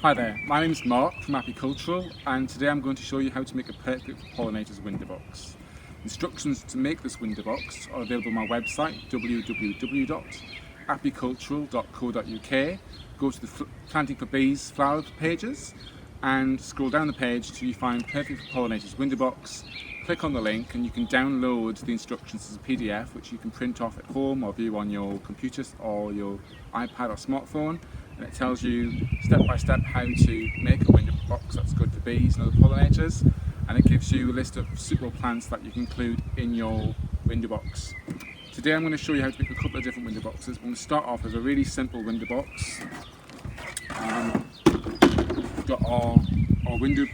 Hi there, my name is Mark from Apicultural, and today I'm going to show you how to make a perfect pollinators window box. Instructions to make this window box are available on my website www.apicultural.co.uk. Go to the Planting for Bees flower pages and scroll down the page till you find Perfect for Pollinators window box. Click on the link and you can download the instructions as a PDF, which you can print off at home or view on your computer or your iPad or smartphone. And it tells you step by step how to make a window box that's good for bees and other pollinators, and it gives you a list of suitable plants that you can include in your window box. Today I'm going to show you how to make a couple of different window boxes. I'm going to start off with a really simple window box. We've got our window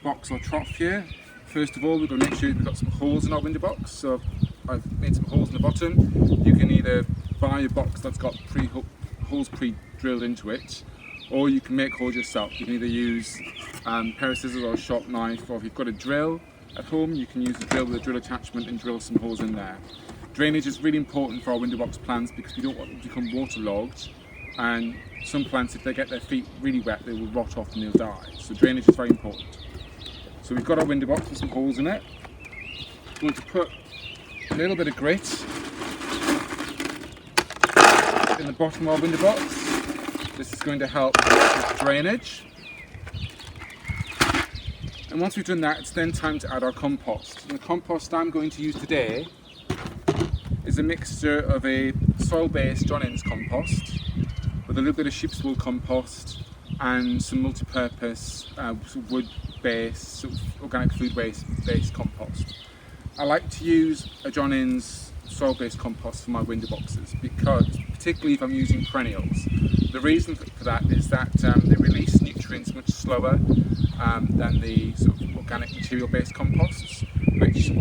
box or trough here. First of all, we're going to make sure we've got some holes in our window box. So I've made some holes in the bottom. You can either buy a box that's got holes pre-drilled into it, or you can make holes yourself. You can either use a pair of scissors or a sharp knife, or if you've got a drill at home, you can use a drill with a drill attachment and drill some holes in there. Drainage is really important for our window box plants because we don't want them to become waterlogged, and some plants, if they get their feet really wet, they will rot off and they'll die. So drainage is very important. So we've got our window box with some holes in it. We're going to put a little bit of grit in the bottom of our window box. This is going to help with drainage. And once we've done that, it's then time to add our compost. And the compost I'm going to use today is a mixture of a soil-based John Innes compost with a little bit of sheep's wool compost and some multi-purpose wood-based, sort of organic food waste-based compost. I like to use a John Innes soil-based compost for my window boxes because, particularly if I'm using perennials, the reason for that is that they release nutrients much slower than the sort of organic material-based composts, which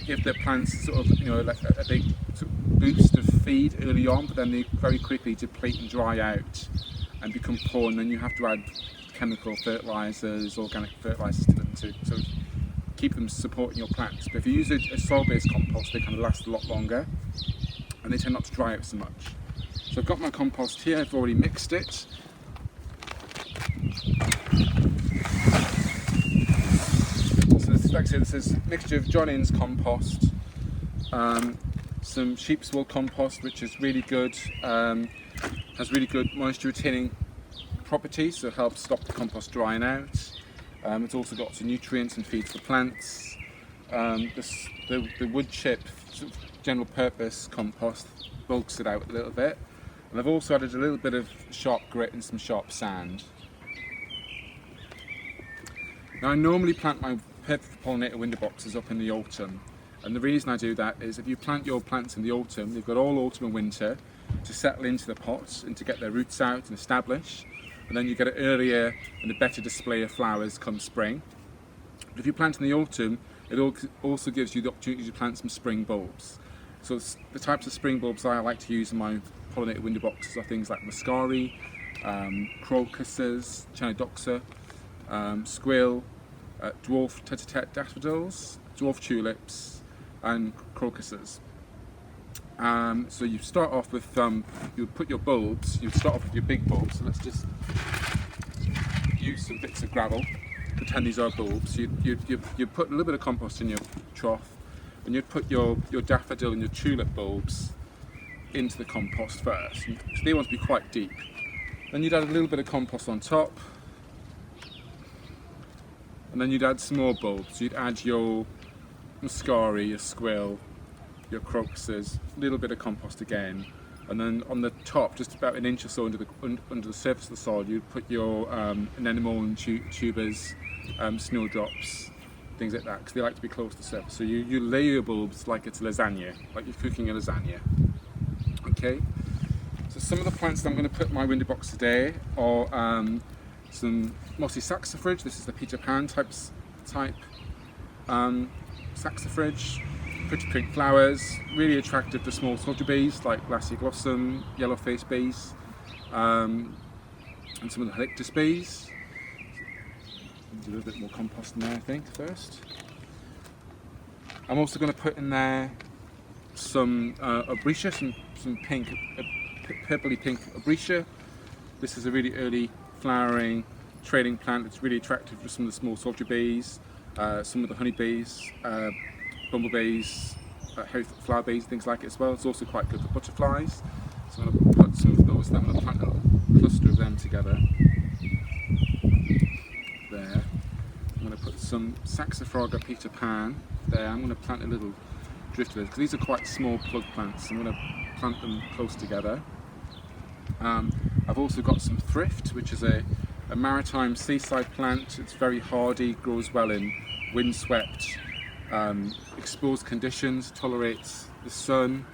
give the plants sort of like a big sort of boost of feed early on, but then they very quickly deplete and dry out and become poor, and then you have to add chemical fertilisers, organic fertilisers to them to sort of keep them supporting your plants. But if you use a soil-based compost, they kind of last a lot longer and they tend not to dry out so much. So I've got my compost here, I've already mixed it. So this, like I said, this is a mixture of John Innes compost, some sheep's wool compost, which is really good, has really good moisture retaining properties, so it helps stop the compost drying out. It's also got some nutrients and feed for plants. The wood chip sort of general purpose compost bulks it out a little bit. And I've also added a little bit of sharp grit and some sharp sand. Now I normally plant my perfect pollinator window boxes up in the autumn, and the reason I do that is if you plant your plants in the autumn, they've got all autumn and winter to settle into the pots and to get their roots out and establish, and then you get it earlier and a better display of flowers come spring. But if you plant in the autumn, it also gives you the opportunity to plant some spring bulbs. So the types of spring bulbs I like to use in my pollinator window boxes are things like Muscari, Crocuses, Chionodoxa, Squill, Dwarf tete-a-tete daffodils, Dwarf tulips and Crocuses. So you start off with, you put your bulbs, you start off with your big bulbs, so let's just use some bits of gravel, pretend these are bulbs. You put a little bit of compost in your trough, and you'd put your daffodil and your tulip bulbs into the compost first. So they want to be quite deep. Then you'd add a little bit of compost on top, and then you'd add some more bulbs. So you'd add your Muscari, your Squill, your Crocuses, a little bit of compost again, and then on the top, just about an inch or so under the surface of the soil, you'd put your Anenemone tubors, Snowdrops, things like that, because they like to be close to the surface. So you lay your bulbs like it's lasagna, like you're cooking a lasagna. Okay, so some of the plants that I'm going to put in my window box today are some Mossy Saxifrage. This is the Peter Pan type saxifrage. Pretty pink flowers, really attractive to small soldier bees like Glossum, yellow-faced bees, and some of the Halictus bees. Do a little bit more compost in there, I think, first. I'm also going to put in there some Aubrietia, some pink, purpley pink Aubrietia. This is a really early flowering trailing plant. It's really attractive for some of the small soldier bees, some of the honeybees, bumblebees, flower bees, things like it as well. It's also quite good for butterflies. So I'm going to put some of those, then I'm going to plant a little cluster of them together. There. I'm going to put some Saxifraga Peter Pan there. I'm going to plant a little drift of those, because these are quite small plug plants. I'm going to plant them close together. I've also got some Thrift, which is a maritime seaside plant. It's very hardy, grows well in windswept, exposed conditions, tolerates the sun,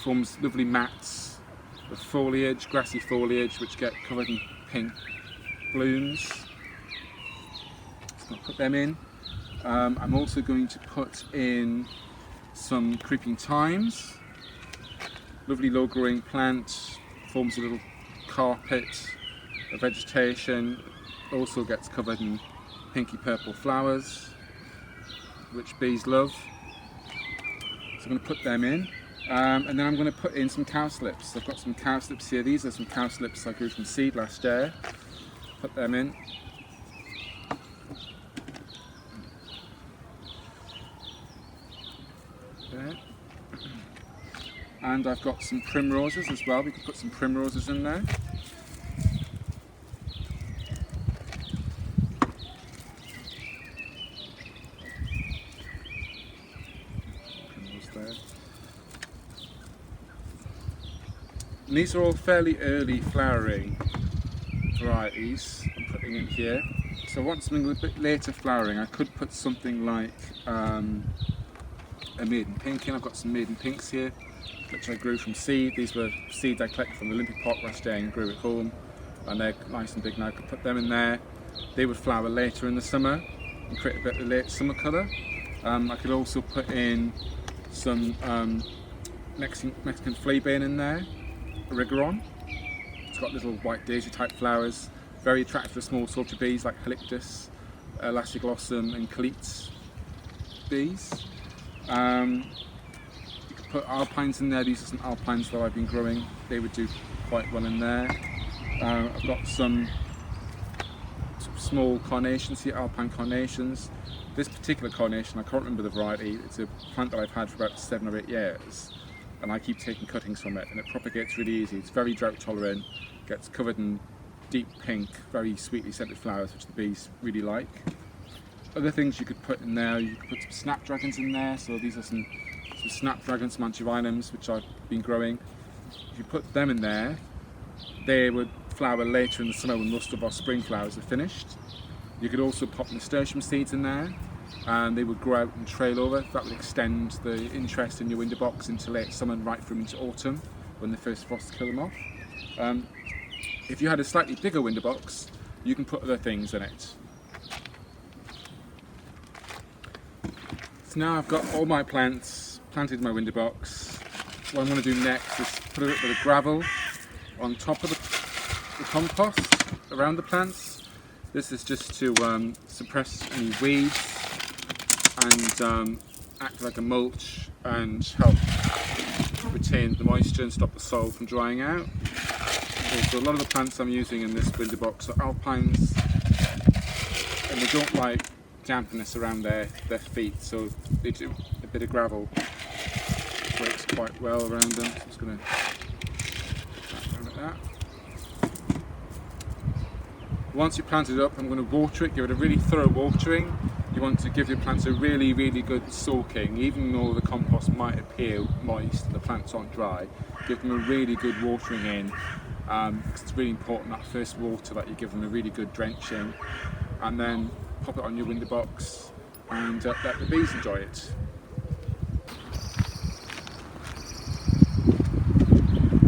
forms lovely mats of foliage, grassy foliage, which get covered in pink blooms. So I'll put them in. I'm also going to put in some creeping thymes. Lovely low growing plant, forms a little carpet of vegetation, also gets covered in pinky purple flowers, which bees love. So I'm going to put them in, and then I'm going to put in some cowslips. I've got some cowslips here. These are some cowslips I grew from seed last year. Put them in. There. And I've got some primroses as well. We can put some primroses in there. And these are all fairly early flowering varieties I'm putting in here. So I want something a little bit later flowering. I could put something like a Maiden Pink in. I've got some Maiden Pinks here, which I grew from seed. These were seeds I collected from the Olympic pot last year and grew at home, and they're nice and big now. I could put them in there. They would flower later in the summer and create a bit of late summer colour. I could also put in some Mexican fleabane in there, Rigoron. It's got little white daisy type flowers, very attractive for small soldier bees like Halictus, Elastiglossum and Cleats bees. You could put alpines in there. These are some alpines that I've been growing. They would do quite well in there. I've got some small carnations here, Alpine Carnations. This particular carnation, I can't remember the variety. It's a plant that I've had for about 7 or 8 years, and I keep taking cuttings from it, and it propagates really easy. It's very drought tolerant, gets covered in deep pink, very sweetly scented flowers, which the bees really like. Other things you could put in there, you could put some snapdragons in there. So these are some snapdragons, some antirrhinums, which I've been growing. If you put them in there, they would flower later in the summer when most of our spring flowers are finished. You could also pop nasturtium seeds in there, and they would grow out and trail over. That would extend the interest in your window box into late summer and right through into autumn when the first frosts kill them off. If you had a slightly bigger window box, you can put other things in it. So now I've got all my plants planted in my window box. What I'm going to do next is put a little bit of gravel on top of the compost around the plants. This is just to suppress any weeds and act like a mulch and help retain the moisture and stop the soil from drying out. Also, a lot of the plants I'm using in this window box are alpines, and they don't like dampness around their feet, so they do a bit of gravel works quite well around them. So I'm just going to put that like that. Once you plant it up, I'm going to water it, give it a really thorough watering. You want to give your plants a really, really good soaking, even though the compost might appear moist and the plants aren't dry. Give them a really good watering in, because it's really important that first water that you give them a really good drenching, and then pop it on your window box and let the bees enjoy it.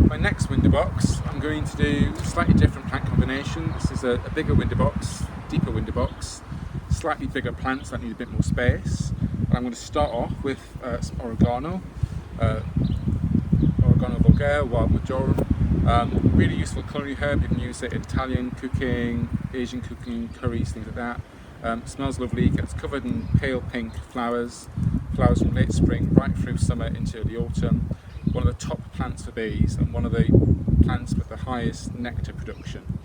My next window box, I'm going to do a slightly different plant combination. This is a bigger window box, deeper window box, slightly bigger plants that need a bit more space. And I'm going to start off with some oregano, oregano vulgare, wild majorum. Really useful culinary herb. You can use it in Italian cooking, Asian cooking, curries, things like that. Smells lovely, gets covered in pale pink flowers, flowers from late spring right through summer into early autumn. one of the top plants for bees and one of the plants with the highest nectar production.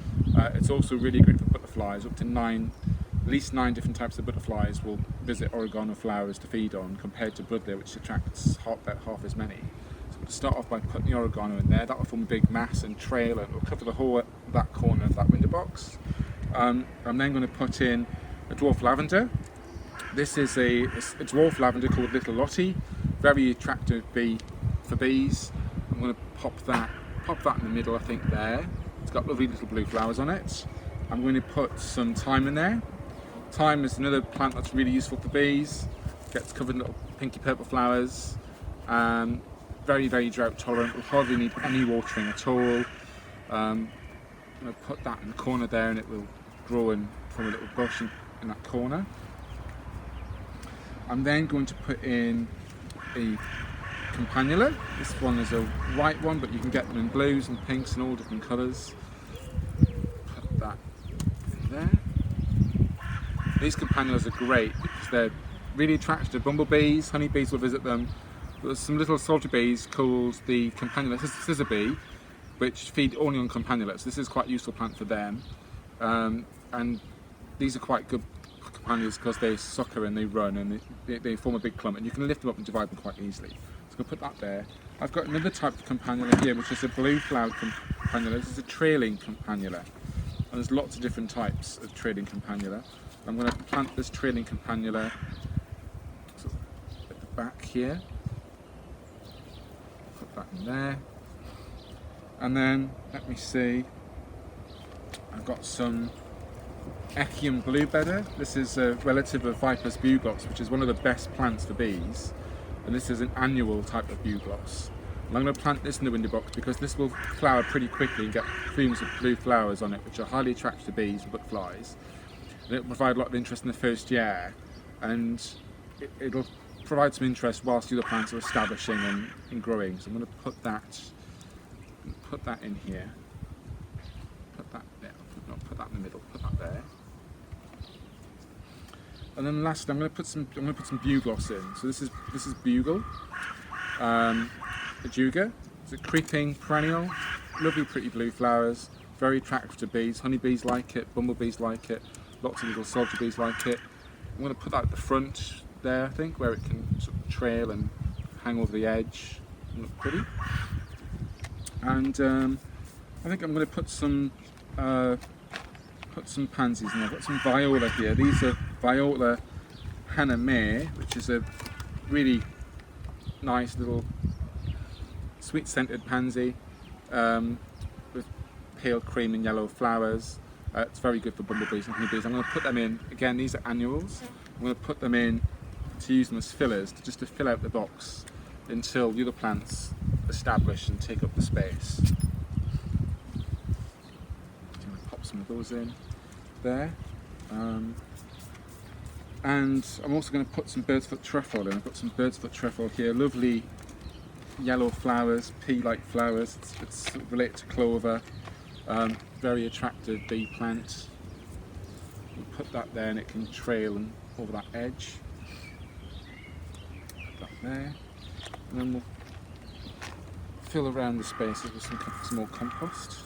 It's also really good for butterflies. Up to at least nine different types of butterflies will visit oregano flowers to feed on, compared to broodleia, which attracts about half as many. So we'll start off by putting the oregano in there. That will form a big mass and trail, and it will cover the whole that corner of that window box. I'm then going to put in a dwarf lavender. This is a dwarf lavender called Little Lottie, very attractive bee for bees. I'm going to pop that in the middle, I think there. It's got lovely little blue flowers on it. I'm going to put some thyme in there. Thyme is another plant that's really useful for bees. Gets covered in little pinky purple flowers. Very, very drought tolerant. Will hardly need any watering at all. I'm going to put that in the corner there, and it will grow and form a little bush in that corner. I'm then going to put in a campanula. This one is a white one, but you can get them in blues and pinks and all different colours. Put that in there. These campanulas are great because they're really attractive to bumblebees. Honeybees will visit them. There's some little soldier bees called the campanula scissor bee, which feed only on campanulas. This is quite a useful plant for them. And these are quite good campanulas because they sucker and they run, and they form a big clump, and you can lift them up and divide them quite easily. So I'm going to put that there. I've got another type of campanula here, which is a blue flowered campanula. This is a trailing campanula, and there's lots of different types of trailing campanula. I'm going to plant this trailing campanula sort of at the back here. Put that in there. And then, let me see, I've got some Echium bluebedder. This is a relative of Viper's bugloss, which is one of the best plants for bees. And this is an annual type of bugloss. And I'm going to plant this in the window box because this will flower pretty quickly and get plumes of blue flowers on it, which are highly attractive to bees and butterflies. And it will provide a lot of interest in the first year, and it'll provide some interest whilst the other plants are establishing and growing. So I'm going to put that in here. Put that there. Not put that in the middle. Put that there. And then last, I'm going to put some bugloss in. So this is bugle, a juga. It's a creeping perennial, lovely pretty blue flowers, very attractive to bees. Honeybees like it, bumblebees like it, lots of little soldier bees like it. I'm going to put that at the front there, I think, where it can sort of trail and hang over the edge and look pretty. And I think I'm going to put some pansies in there. I've got some viola here. These are Viola Hannah May, which is a really nice little sweet scented pansy with pale cream and yellow flowers. It's very good for bumblebees and honeybees. I'm going to put them in, again, these are annuals. I'm going to put them in to use them as fillers, just to fill out the box until the other plants establish and take up the space. I'm going to pop some of those in there. And I'm also going to put some bird's-foot trefoil in. I've got some bird's-foot trefoil here, lovely yellow flowers, pea-like flowers. It's related to clover. Very attractive bee plant. We'll put that there and it can trail over that edge. Put that there. And then we'll fill around the spaces with some more compost.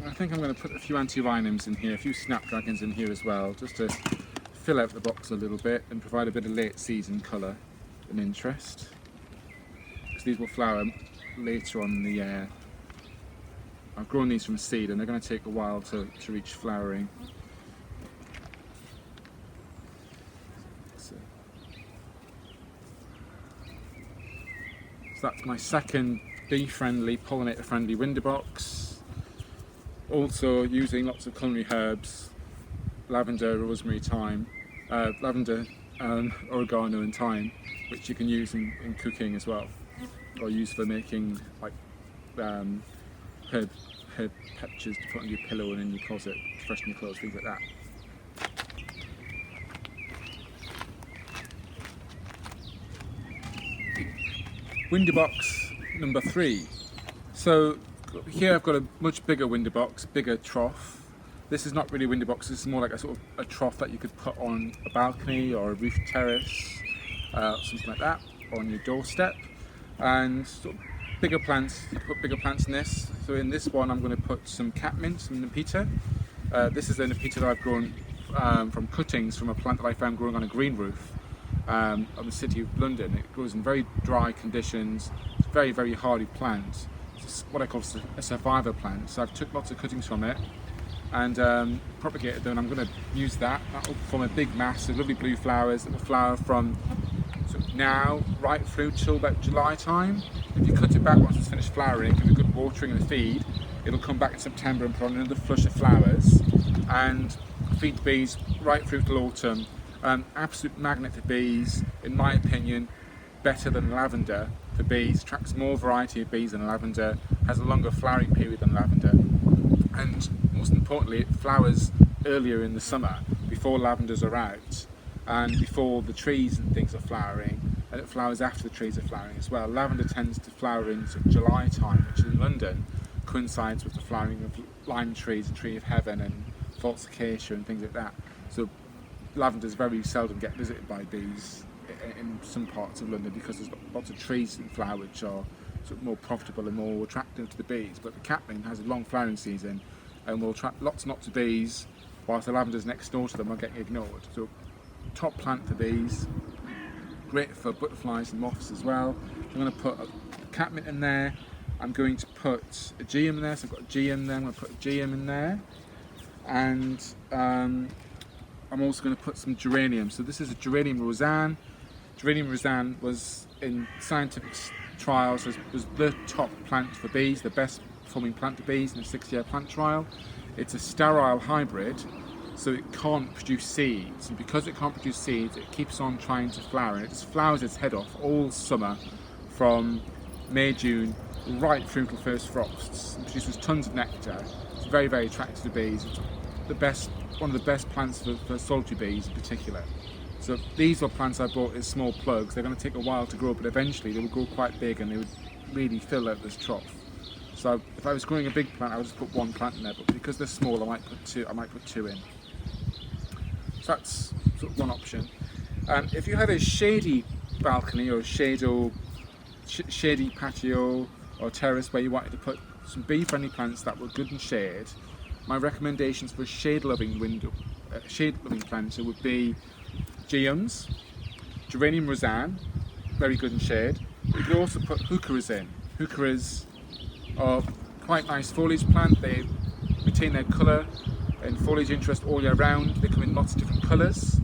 I think I'm going to put a few antirrhinums in here, a few snapdragons in here as well, just to fill out the box a little bit and provide a bit of late season colour and interest. Because these will flower later on in the year. I've grown these from seed and they're going to take a while to reach flowering. So that's my second bee-friendly, pollinator-friendly window box. Also using lots of culinary herbs, lavender, rosemary, thyme, oregano and thyme, which you can use in cooking as well, or use for making like herb patches to put on your pillow and in your closet, to freshen your clothes, things like that. Window box number 3. So here I've got a much bigger window box, bigger trough. This is not really a window box, this is more like a sort of a trough that you could put on a balcony or a roof terrace, something like that, or on your doorstep. And sort of bigger plants, you put bigger plants in this. So in this one I'm going to put some catmint, some nepeta. This is a nepeta that I've grown from cuttings from a plant that I found growing on a green roof of the city of London. It grows in very dry conditions. It's a very, very hardy plant. It's what I call a survivor plant. So I've took lots of cuttings from it and propagated them. I'm going to use that. That will form a big mass of lovely blue flowers that will flower from sort of now right through till about July time. If you cut it back once it's finished flowering, give it good watering and a feed, it'll come back in September and put on another flush of flowers and feed the bees right through till autumn. Absolute magnet for bees, in my opinion, better than lavender for bees, attracts more variety of bees than lavender, has a longer flowering period than lavender, and most importantly it flowers earlier in the summer, before lavenders are out and before the trees and things are flowering, and it flowers after the trees are flowering as well. Lavender tends to flower in sort of July time, which in London coincides with the flowering of lime trees and tree of heaven and false acacia and things like that. So lavenders very seldom get visited by bees in some parts of London because there's lots of trees in flower which are sort of more profitable and more attractive to the bees. But the catmint has a long flowering season and will attract lots and lots of bees, whilst the lavenders next door to them are getting ignored. So top plant for bees, great for butterflies and moths as well. I'm going to put a catmint in there. I'm going to put a geum in there, so I've got a geum there. I'm going to put a geum in there, and I'm also going to put some geranium. So this is a geranium roseanne. Geranium roseanne was in scientific trials was the top plant for bees, the best performing plant for bees in a 6-year plant trial. It's a sterile hybrid, so it can't produce seeds, and because it can't produce seeds it keeps on trying to flower, and it just flowers its head off all summer from May, June right through to first frosts, and produces tons of nectar. It's very, very attractive to bees. It's one of the best plants for solitary bees in particular. So these are plants I bought as small plugs. They're going to take a while to grow, but eventually they will grow quite big and they would really fill out this trough. So if I was growing a big plant I would just put one plant in there, but because they're small I might put two in. So that's sort of one option. If you have a shady balcony or shady patio or terrace where you wanted to put some bee-friendly plants that were good in shade, my recommendations for shade-loving plants would be geums, geranium roseanne, very good in shade. You could also put heucheras in. Heucheras are quite nice foliage plant. They retain their colour and foliage interest all year round. They come in lots of different colours.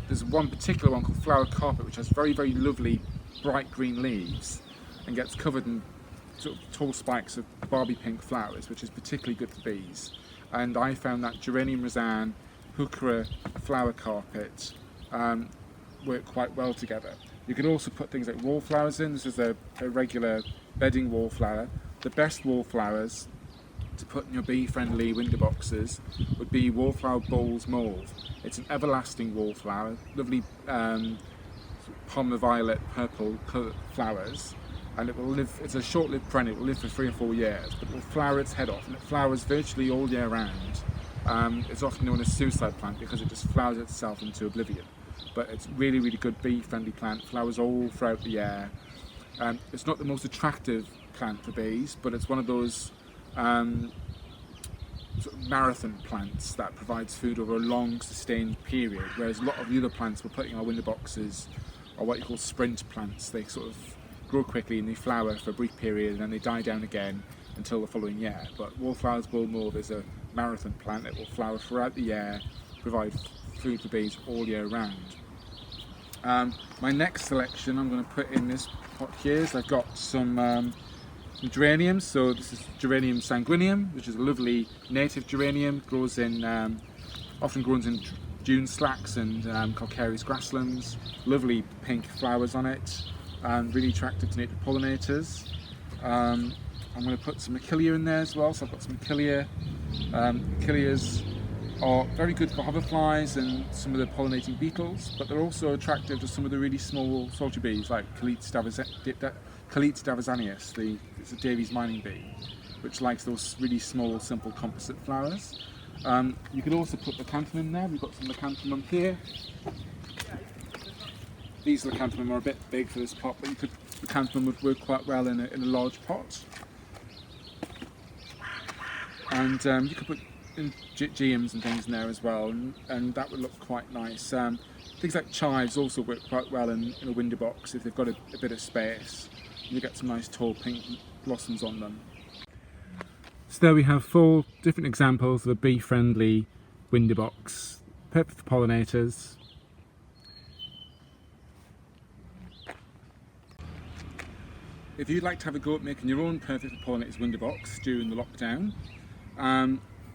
There's one particular one called flower carpet which has very, very lovely bright green leaves and gets covered in sort of tall spikes of Barbie pink flowers, which is particularly good for bees. And I found that geranium roseanne, heuchera, flower carpet work quite well together. You can also put things like wallflowers in. This is a regular bedding wallflower. The best wallflowers to put in your bee-friendly window boxes would be wallflower bowls mauve. It's an everlasting wallflower, lovely palm violet purple flowers, and it will live. It's a short-lived perennial. It will live for 3 or 4 years, but it will flower its head off, and it flowers virtually all year round. It's often known as suicide plant because it just flowers itself into oblivion. But it's really, really good bee-friendly plant. Flowers all throughout the year. It's not the most attractive plant for bees, but it's one of those sort of marathon plants that provides food over a long, sustained period. Whereas a lot of the other plants we're putting in our window boxes are what you call sprint plants. They sort of grow quickly and they flower for a brief period and then they die down again until the following year. But wallflowers bowl mauve is a marathon plant. It will flower throughout the year, provide food for bees all year round. My next selection I'm going to put in this pot here is I've got some Some geraniums, so this is Geranium sanguineum, which is a lovely native geranium, grows in, often grows in dune slacks and calcareous grasslands. Lovely pink flowers on it, and really attractive to native pollinators. I'm going to put some achillea in there as well, so I've got some achillea. Achilleas are very good for hoverflies and some of the pollinating beetles, but they're also attractive to some of the really small salty bees like Caletes davazanius, it's a Davies mining bee, which likes those really small, simple composite flowers. You could also put leucanthemum in there. We've got some leucanthemum here. These leucanthemum are a bit big for this pot, but leucanthemum would work quite well in a large pot. And you could put geums and things in there as well, and that would look quite nice. Things like chives also work quite well in a window box if they've got a bit of space. You get some nice tall pink blossoms on them. So there we have 4 different examples of a bee-friendly window box, perfect for pollinators. If you'd like to have a go at making your own perfect for pollinators window box during the lockdown,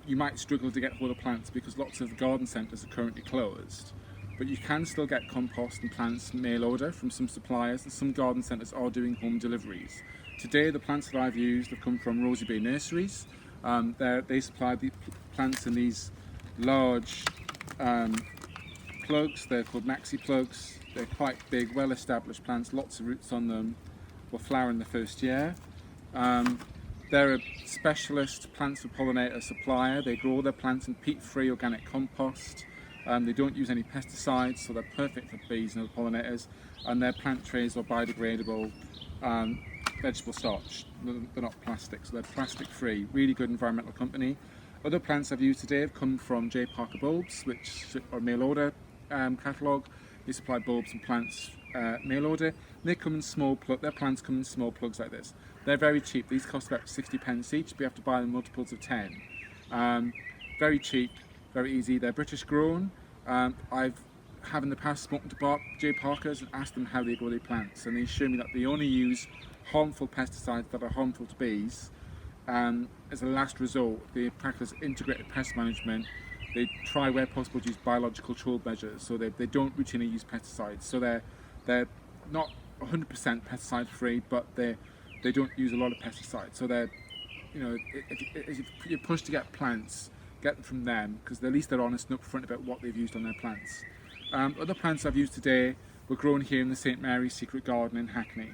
you might struggle to get hold of plants because lots of garden centres are currently closed. But you can still get compost and plants mail order from some suppliers, and some garden centres are doing home deliveries. Today the plants that I've used have come from Rosy Bay Nurseries. They supply the plants in these large plugs. They're called maxi plugs. They're quite big, well established plants, lots of roots on them, will flower in the first year. They're a specialist plants for pollinator supplier. They grow their plants in peat-free organic compost. They don't use any pesticides, so they're perfect for bees and other pollinators. And their plant trays are biodegradable vegetable starch. They're not plastic, so they're plastic-free. Really good environmental company. Other plants I've used today have come from J. Parker Bulbs, which are mail order catalogue. They supply bulbs and plants mail order. They come in small their plants come in small plugs like this. They're very cheap. These cost about 60 pence each, but you have to buy them multiples of 10. Very cheap, very easy. They're British grown. I've in the past spoken to J. Parkers and asked them how they grow their plants, and they show me that they only use harmful pesticides that are harmful to bees. As a last resort, they practice integrated pest management. They try where possible to use biological control measures, so they don't routinely use pesticides. So they're not 100% pesticide free, but they don't use a lot of pesticides. So they're, if you push to get plants, get them from them, because at least they're honest and upfront about what they've used on their plants. Other plants I've used today were grown here in the St Mary's Secret Garden in Hackney.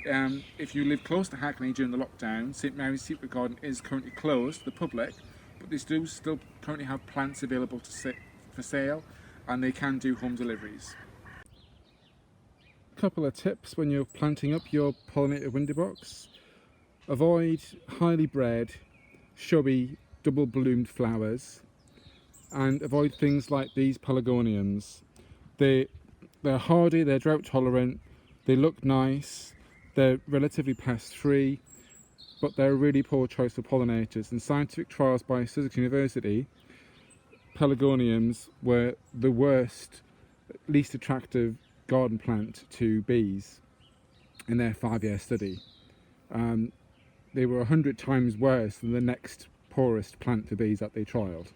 If you live close to Hackney during the lockdown, St Mary's Secret Garden is currently closed to the public, but they do still currently have plants available for sale, and they can do home deliveries. A couple of tips when you're planting up your pollinator window box. Avoid highly bred, chubby, double bloomed flowers, and avoid things like these pelargoniums. They're hardy, they're drought tolerant, they look nice, they're relatively pest free, but they're a really poor choice for pollinators. In scientific trials by Sussex University, pelargoniums were the worst, least attractive garden plant to bees in their 5-year study. They were 100 times worse than the next poorest plant for bees that they trialled.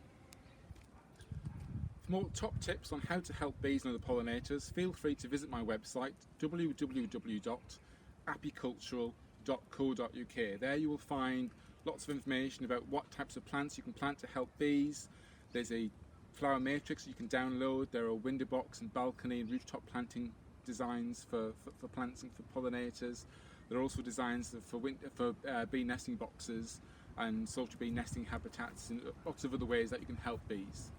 For more top tips on how to help bees and other pollinators, feel free to visit my website www.apicultural.co.uk. There you will find lots of information about what types of plants you can plant to help bees. There's a flower matrix you can download. There are window box and balcony and rooftop planting designs for plants and for pollinators. There are also designs for bee nesting boxes and salty bee nesting habitats and lots of other ways that you can help bees.